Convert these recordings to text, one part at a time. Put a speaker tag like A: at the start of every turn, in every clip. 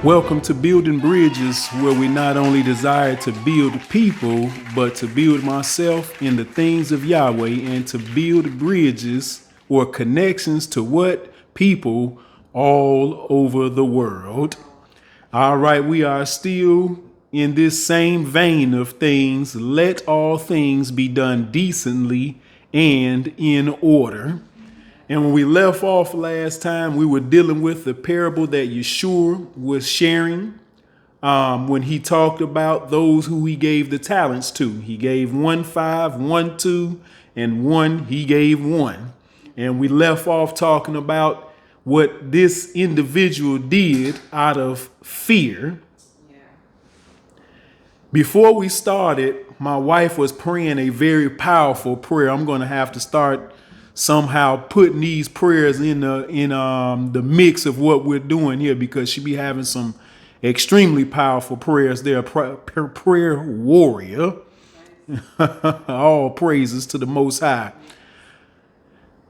A: Welcome to Building Bridges, where we not only desire to build people, but to build myself in the things of Yahweh and to build bridges or connections to what? People all over the world. All right, we are still in this same vein of things. Let all things be done decently and in order. And when we left off last time, we were dealing with the parable that Yahshua was sharing when he talked about those who he gave the talents to. He gave 1 5, 1 2, and 1 he gave 1. And we left off talking about what this individual did out of fear. Before we started, my wife was praying a very powerful prayer. I'm going to have to start somehow putting these prayers in the mix of what we're doing here, because she be having some extremely powerful prayers. They're a prayer warrior. All praises to the Most High.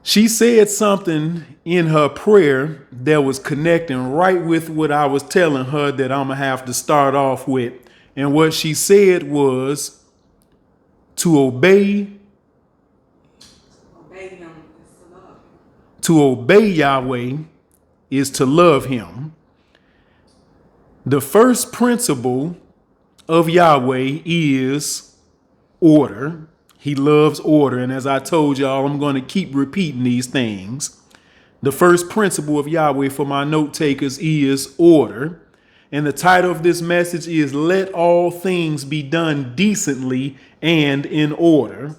A: She said something in her prayer that was connecting right with what I was telling her that I'm going to have to start off with. And what she said was to obey. To obey Yahweh is to love him. The first principle of Yahweh is order. He loves order. And as I told y'all, I'm going to keep repeating these things. The first principle of Yahweh for my note takers is order. And the title of this message is Let All Things Be Done Decently and in Order.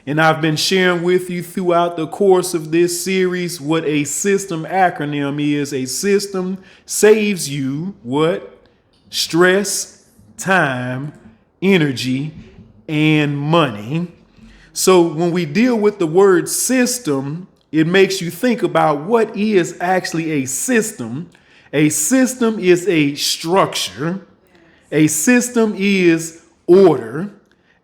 A: And I've been sharing with you throughout the course of this series what a system acronym is. A system saves you what? Stress, time, energy, and money. So when we deal with the word system, it makes you think about what is actually a system. A system is a structure. A system is order.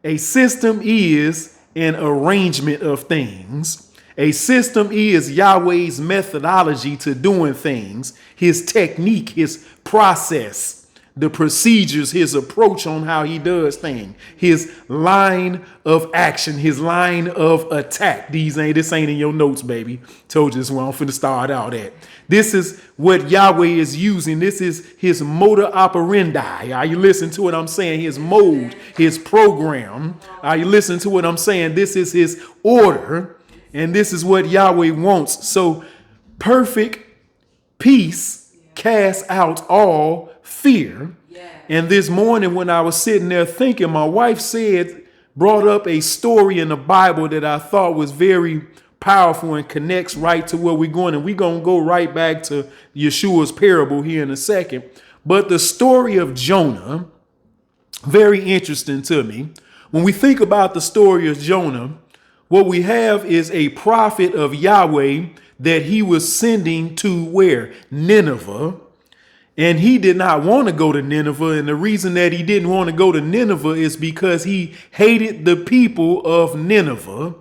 A: A system is an arrangement of things. A system is Yahweh's methodology to doing things, his technique, his process, the procedures, his approach on how he does things, his line of action, his line of attack. This ain't in your notes, baby. Told you this is where I'm finna start out at. This is what Yahweh is using. This is his modus operandi. Are you listening to what I'm saying? His mode, his program. Are you listening to what I'm saying? This is his order, and this is what Yahweh wants. So perfect peace casts out all fear. And this morning when I was sitting there thinking, my wife brought up a story in the Bible that I thought was very powerful and connects right to where we're going. And we're going to go right back to Yeshua's parable here in a second. But the story of Jonah, very interesting to me. When we think about the story of Jonah, what we have is a prophet of Yahweh that he was sending to where? Nineveh. And he did not want to go to Nineveh. And the reason that he didn't want to go to Nineveh is because he hated the people of Nineveh.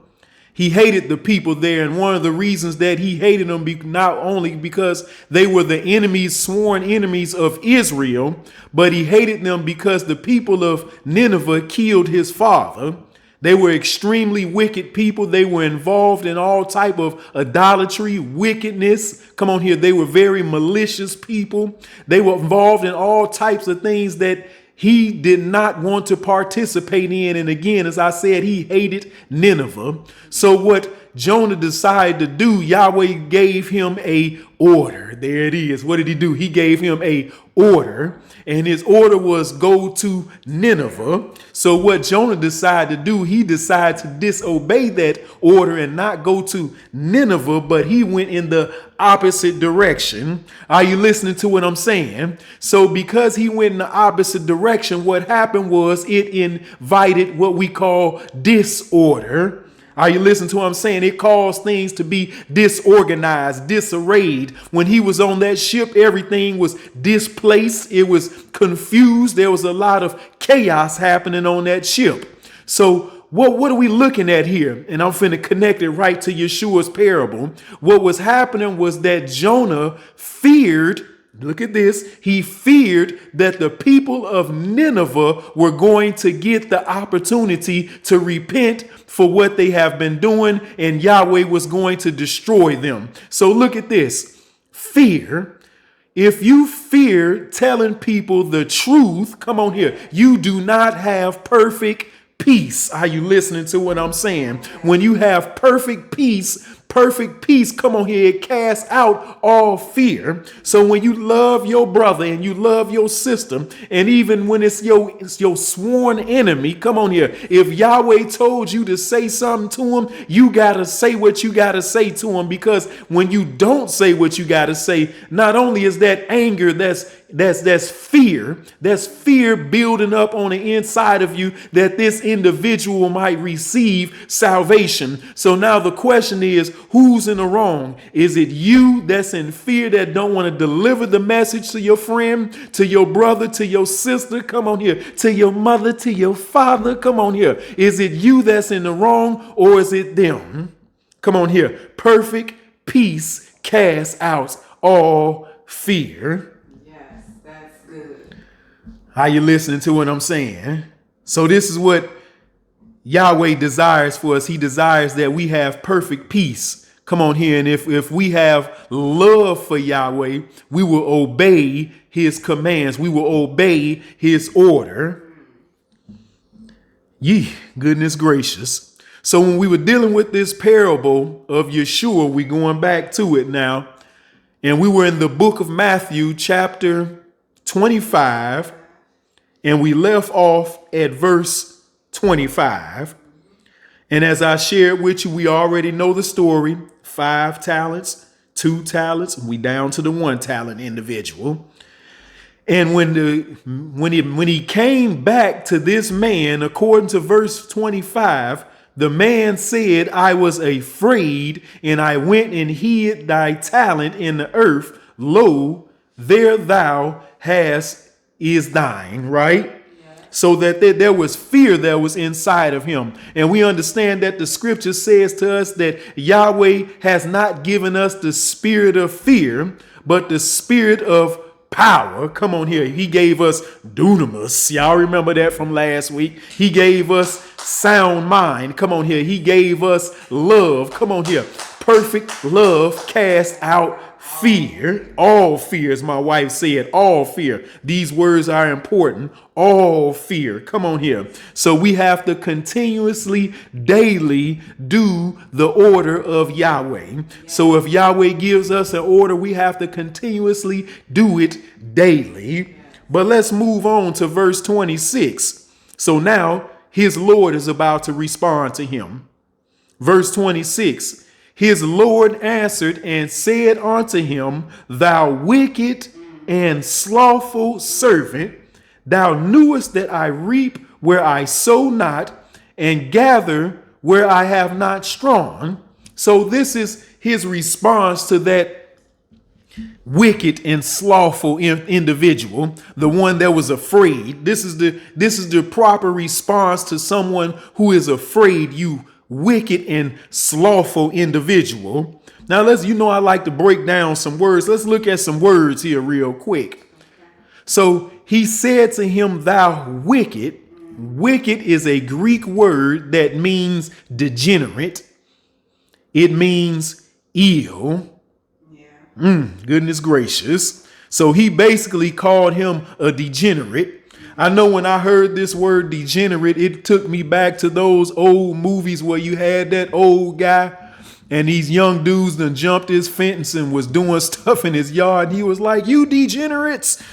A: He hated the people there. And one of the reasons that he hated them, not only because they were the enemies, sworn enemies of Israel, but he hated them because the people of Nineveh killed his father. They were extremely wicked people. They were involved in all type of idolatry, wickedness. Come on here. They were very malicious people. They were involved in all types of things that he did not want to participate in. And again, as I said, he hated Nineveh. So what Jonah decided to do, Yahweh gave him a order. There it is. What did he do? He gave him a order, and his order was go to Nineveh. So what Jonah decided to do, he decided to disobey that order and not go to Nineveh, but he went in the opposite direction. Are you listening to what I'm saying? So because he went in the opposite direction, what happened was it invited what we call disorder. Are you listening to what I'm saying? It caused things to be disorganized, disarrayed. When he was on that ship, everything was displaced. It was confused. There was a lot of chaos happening on that ship. So what are we looking at here? And I'm finna connect it right to Yeshua's parable. What was happening was that Jonah feared Look at this. He feared that the people of Nineveh were going to get the opportunity to repent for what they have been doing, and Yahweh was going to destroy them. So look at this. Fear. If you fear telling people the truth, come on here, you do not have perfect peace. Are you listening to what I'm saying? When you have perfect peace, come on here, it casts out all fear. So when you love your brother and you love your sister, and even when it's your sworn enemy, come on here, if Yahweh told you to say something to him, you got to say what you got to say to him, because when you don't say what you got to say, not only is that anger, that's fear building up on the inside of you that this individual might receive salvation. So now the question is, who's in the wrong? Is it you that's in fear, that don't want to deliver the message to your friend, to your brother, to your sister? Come on here. To your mother, to your father? Come on here. Is it you that's in the wrong, or is it them? Come on here. Perfect peace casts out all fear. How you listening to what I'm saying? So this is what Yahweh desires for us. He desires that we have perfect peace. Come on here. And if we have love for Yahweh, we will obey his commands. We will obey his order. Yee, goodness gracious. So when we were dealing with this parable of Yahshua, we going back to it now. And we were in the book of Matthew, chapter 25. And we left off at verse 25. And as I shared with you, we already know the story. 5 talents, 2 talents. We down to the 1 talent individual. And when he came back to this man, according to verse 25, the man said, I was afraid, and I went and hid thy talent in the earth. Lo, there thou hast is thine, right? Yeah. So that there was fear that was inside of him. And we understand that the scripture says to us that Yahweh has not given us the spirit of fear, but the spirit of power. Come on here. He gave us dunamis. Y'all remember that from last week? He gave us sound mind. Come on here. He gave us love. Come on here. Perfect love cast out fear. All fear, as my wife said, all fear. These words are important. All fear. Come on here. So we have to continuously, daily do the order of Yahweh. So if Yahweh gives us an order, we have to continuously do it daily. But let's move on to verse 26. So now his Lord is about to respond to him. Verse 26. His Lord answered and said unto him, thou wicked and slothful servant, thou knewest that I reap where I sow not, and gather where I have not strewn. So this is his response to that wicked and slothful individual, the one that was afraid. This is the proper response to someone who is afraid, you wicked and slothful individual. Now I like to break down some words. Let's look at some words here real quick. So he said to him, thou wicked. Wicked is a Greek word that means degenerate. It means ill. Goodness gracious. So he basically called him a degenerate. I know when I heard this word degenerate, it took me back to those old movies where you had that old guy and these young dudes done jumped his fence and was doing stuff in his yard. And he was like, you degenerates.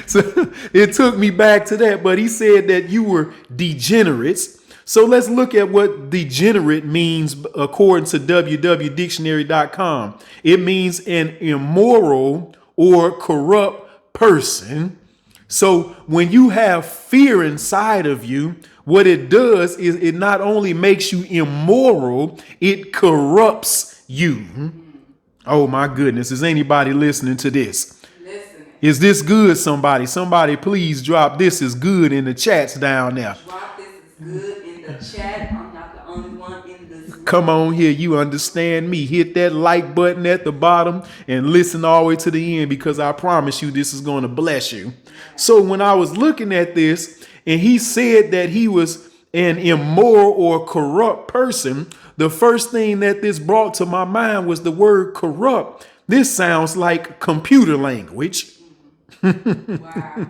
A: So it took me back to that. But he said that you were degenerates. So let's look at what degenerate means according to www.dictionary.com. It means an immoral or corrupt person. So when you have fear inside of you, what it does is it not only makes you immoral, it corrupts you. Oh my goodness. Is anybody listening to this? Is this good, somebody? Somebody please drop this is good in the chats down there.
B: Drop this is good in the chat. I'm not the only one in this room.
A: Come on here, you understand me. Hit that like button at the bottom and listen all the way to the end, because I promise you this is going to bless you. So when I was looking at this and he said that he was an immoral or corrupt person, the first thing that this brought to my mind was the word corrupt. This sounds like computer language.
B: Wow.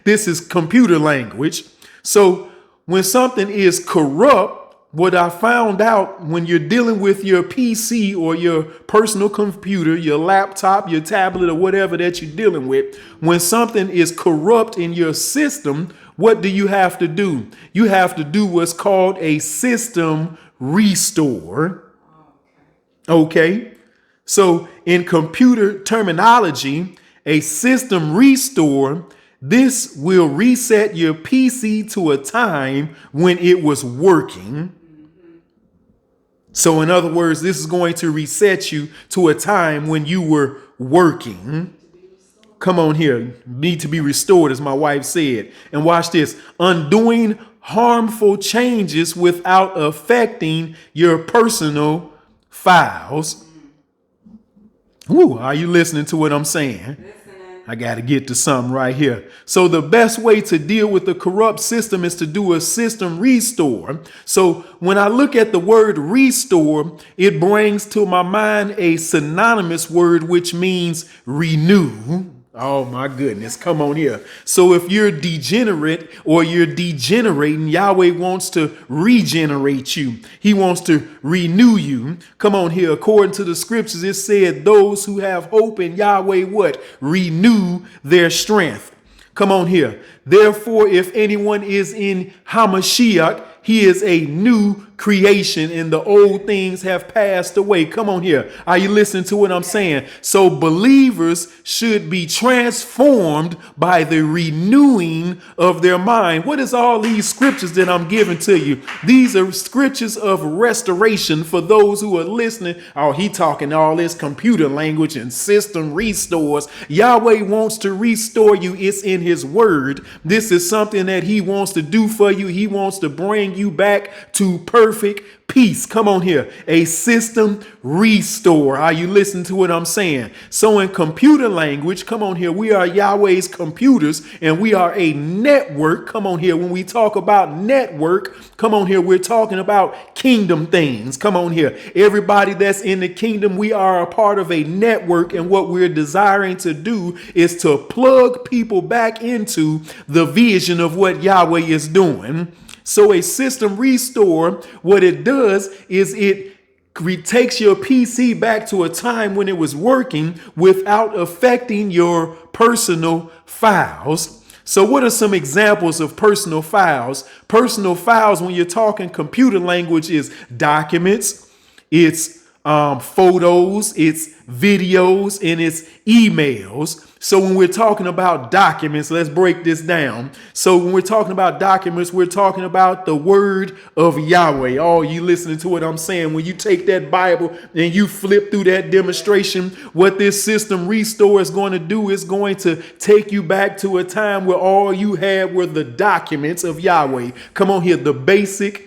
A: This is computer language. So when something is corrupt, what I found out when you're dealing with your PC or your personal computer, your laptop, your tablet, or whatever that you're dealing with, when something is corrupt in your system, what do you have to do? You have to do what's called a system restore. Okay. So in computer terminology, a system restore, this will reset your PC to a time when it was working. So in other words, this is going to reset you to a time when you were working. Come on here. Need to be restored, as my wife said. And watch this. Undoing harmful changes without affecting your personal files. Ooh, are you listening to what I'm saying? I got to get to something right here. So the best way to deal with the corrupt system is to do a system restore. So when I look at the word restore, it brings to my mind a synonymous word, which means renew. Oh my goodness. Come on here. So if you're degenerate or you're degenerating, Yahweh wants to regenerate you. He wants to renew you. Come on here. According to the scriptures, it said those who have hope in Yahweh, what? Renew their strength. Come on here. Therefore, if anyone is in Hamashiach, he is a new creation and the old things have passed away. Come on here. Are you listening to what I'm saying? So believers should be transformed by the renewing of their mind. What is all these scriptures that I'm giving to you? These are scriptures of restoration for those who are listening. Oh, he talking all this computer language and system restores. Yahweh wants to restore you. It's in his word. This is something that he wants to do for you. He wants to bring you back to perfect peace. Come on here. A system restore. Are you listening to what I'm saying? So in computer language, come on here. We are Yahweh's computers and we are a network. Come on here. When we talk about network, come on here. We're talking about kingdom things. Come on here. Everybody that's in the kingdom, we are a part of a network. And what we're desiring to do is to plug people back into the vision of what Yahweh is doing. So a system restore, what it does is it takes your PC back to a time when it was working without affecting your personal files. So what are some examples of personal files? Personal files, when you're talking computer language, is documents, it's photos, it's videos, and it's emails. So when we're talking about documents, let's break this down. So when we're talking about documents, we're talking about the word of Yahweh. Oh, you listening to what I'm saying? When you take that Bible and you flip through that demonstration, what this system restore is going to do is going to take you back to a time where all you had were the documents of Yahweh. Come on here, the basic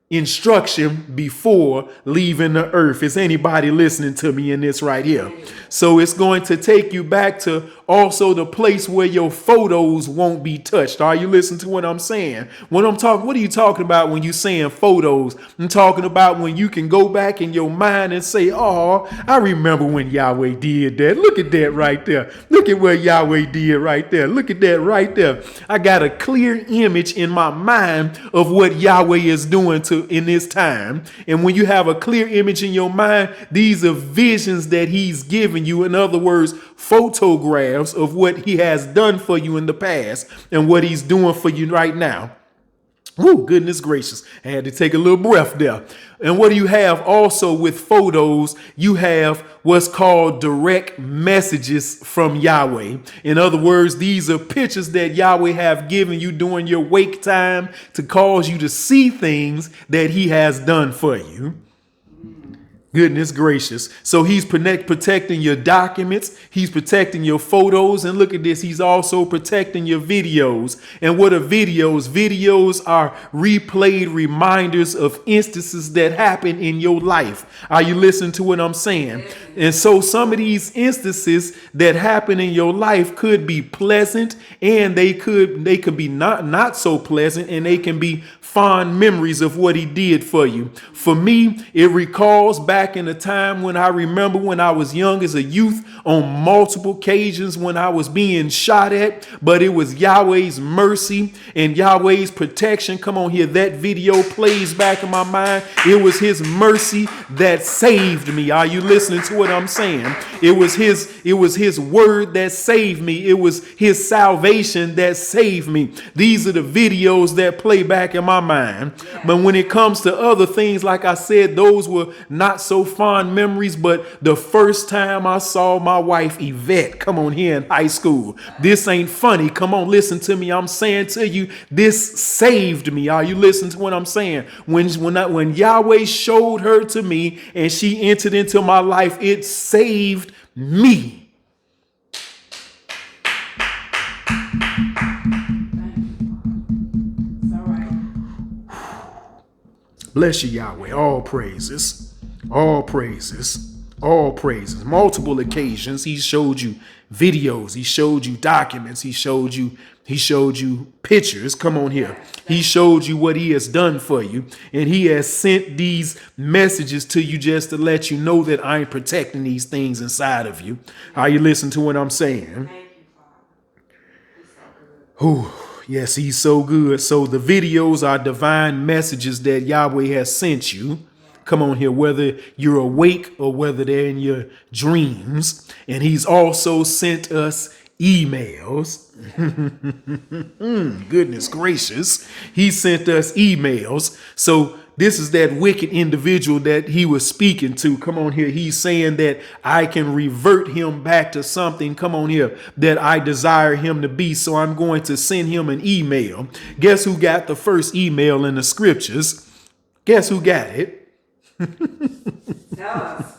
A: instruction before leaving the earth. Is anybody listening to me in this right here? So it's going to take you back to also the place where your photos won't be touched. Are you listening to what I'm saying? When I'm talking, what are you talking about when you saying photos? I'm talking about when you can go back in your mind and say, oh, I remember when Yahweh did that. Look at that right there. Look at what Yahweh did right there. Look at that right there. I got a clear image in my mind of what Yahweh is doing in this time. And when you have a clear image in your mind, these are visions that he's given you. In other words, photographs of what he has done for you in the past and what he's doing for you right now. Oh, goodness gracious. I had to take a little breath there. And what do you have also with photos? You have what's called direct messages from Yahweh. In other words, these are pictures that Yahweh have given you during your wake time to cause you to see things that he has done for you. Goodness gracious. So he's protecting your documents. He's protecting your photos. And look at this. He's also protecting your videos. And what are videos? Videos are replayed reminders of instances that happen in your life. Are you listening to what I'm saying? And so some of these instances that happen in your life could be pleasant, and they could be not so pleasant, and they can be fond memories of what he did for you. For me, it recalls back in a time when I remember when I was young as a youth on multiple occasions when I was being shot at, but it was Yahweh's mercy and Yahweh's protection. Come on here. That video plays back in my mind. It was his mercy that saved me. Are you listening to what I'm saying? It was his word that saved me. It was his salvation that saved me. These are the videos that play back in my mind. But when it comes to other things, like I said, those were not so fond memories. But the first time I saw my wife Yvette, come on, here in high school, this ain't funny. Come on, listen to me. I'm saying to you, this saved me. Are you listening to what I'm saying? When Yahweh showed her to me and she entered into my life, it saved me. Bless you, Yahweh. All praises, all praises, all praises. Multiple occasions, he showed you videos. He showed you documents. He showed you pictures. Come on here. He showed you what he has done for you. And he has sent these messages to you just to let you know that I'm protecting these things inside of you. Are you listening to what I'm saying? Ooh. Yes, he's so good. So the videos are divine messages that Yahweh has sent you. Come on here, whether you're awake or whether they're in your dreams. And he's also sent us emails. Goodness gracious. He sent us emails. So this is that wicked individual that he was speaking to. Come on here. He's saying that I can revert him back to something, come on here, that I desire him to be. So I'm going to send him an email. Guess who got the first email in the scriptures? Guess who got it?
B: Tell us.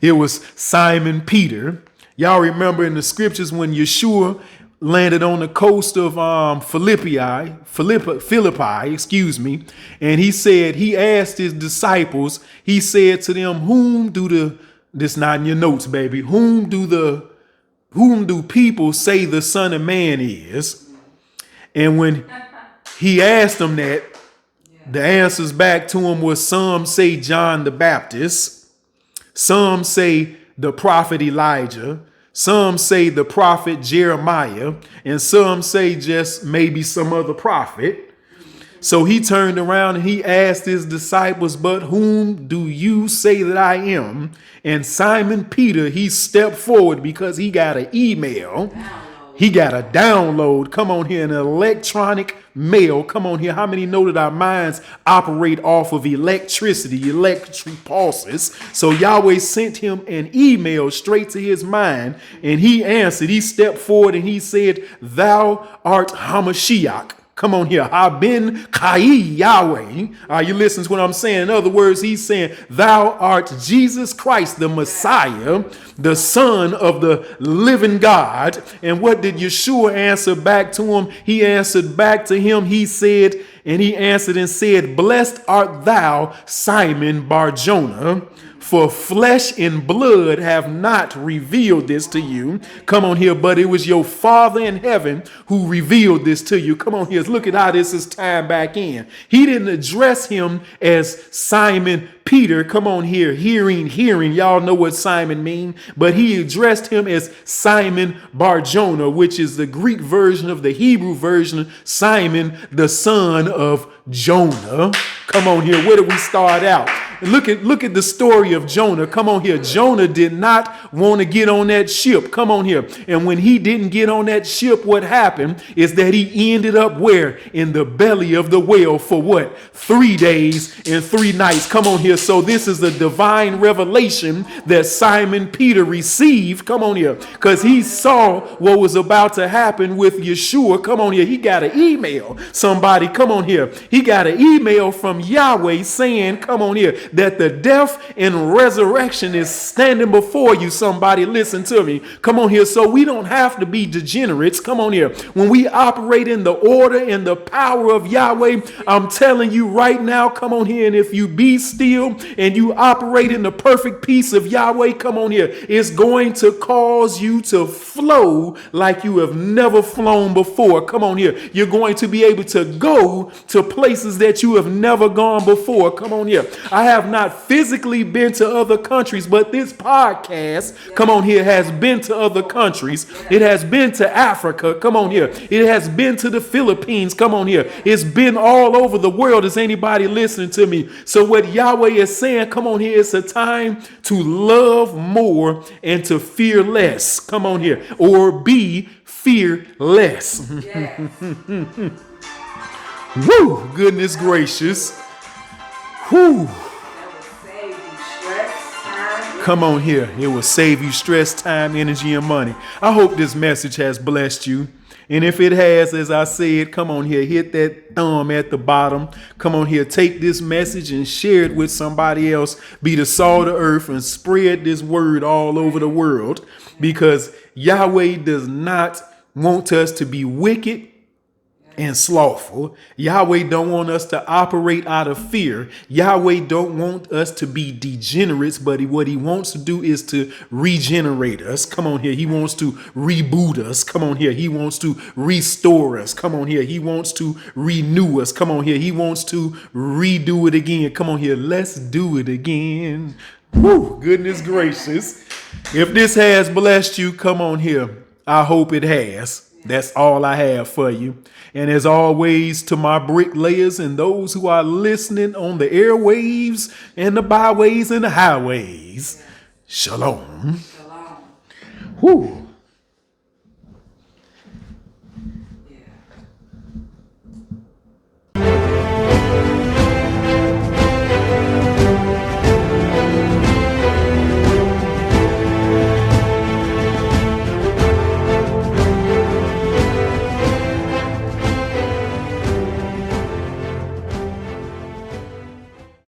A: It was Simon Peter. Y'all remember in the scriptures when Yahshua landed on the coast of Philippi, and he asked his disciples, he said to them, this not in your notes, baby, whom do people say the Son of Man is? And when he asked them that, the answers back to him was, some say John the Baptist, some say the prophet Elijah, some say the prophet Jeremiah, and some say just maybe some other prophet. So he turned around and he asked his disciples, but whom do you say that I am? And Simon Peter, he stepped forward because he got an email. He got a download. Come on here, an electronic mail. Come on here. How many know that our minds operate off of electricity, electric pulses? So Yahweh sent him an email straight to his mind, and he answered. He stepped forward and he said, thou art Hamashiach. Come on here. Haben Kai Yahweh. Are you listening to what I'm saying? In other words, he's saying, thou art Jesus Christ, the Messiah, the Son of the living God. And what did Yahshua answer back to him? He answered back to him. He said, and he answered and said, blessed art thou, Simon Bar-Jonah, for flesh and blood have not revealed this to you. Come on here, but it was your Father in heaven who revealed this to you. Come on here. Look at how this is tied back in. He didn't address him as Simon Peter. Come on here. Hearing. Y'all know what Simon mean, but he addressed him as Simon Bar-Jonah, which is the Greek version of the Hebrew version, Simon, the son of Jonah. Come on here. Where do we start out? Look at the story of Jonah. Come on here. Jonah did not want to get on that ship. Come on here. And when he didn't get on that ship, what happened is that he ended up where? In the belly of the whale for what? 3 days and 3 nights. Come on here. So this is a divine revelation that Simon Peter received. Come on here. Because he saw what was about to happen with Yahshua. Come on here. He got an email. Somebody, come on here. He got an email from Yahweh saying, come on here, that the death and resurrection is standing before you. Somebody listen to me. Come on here. So we don't have to be degenerates. Come on here. When we operate in the order and the power of Yahweh, I'm telling you right now, come on here. And if you be still and you operate in the perfect peace of Yahweh, come on here. It's going to cause you to flow like you have never flown before. Come on here. You're going to be able to go to places that you have never gone before. Come on here. I have not physically been to other countries, but this podcast, come on here, has been to other countries. It has been to Africa. Come on here. It has been to the Philippines. Come on here. It's been all over the world. Is anybody listening to me? So what Yahweh is saying, come on here, it's a time to love more and to fear less. Come on here. Or be fearless.
B: Yes.
A: Woo! Goodness gracious. Whoo! Come on here. It will save you stress, time, energy, and money. I hope this message has blessed you. And if it has, as I said, come on here, hit that thumb at the bottom. Come on here, take this message and share it with somebody else. Be the salt of the earth and spread this word all over the world, because Yahweh does not want us to be wicked and slothful. Yahweh don't want us to operate out of fear. Yahweh don't want us to be degenerates, but what he wants to do is to regenerate us. Come on here. He wants to reboot us. Come on here. He wants to restore us. Come on here. He wants to renew us. Come on here. He wants to redo it again. Come on here. Let's do it again. Woo, goodness gracious. If this has blessed you, come on here. I hope it has. That's all I have for you. And as always, to my bricklayers and those who are listening on the airwaves and the byways and the highways, shalom.
B: Shalom.
A: Whew.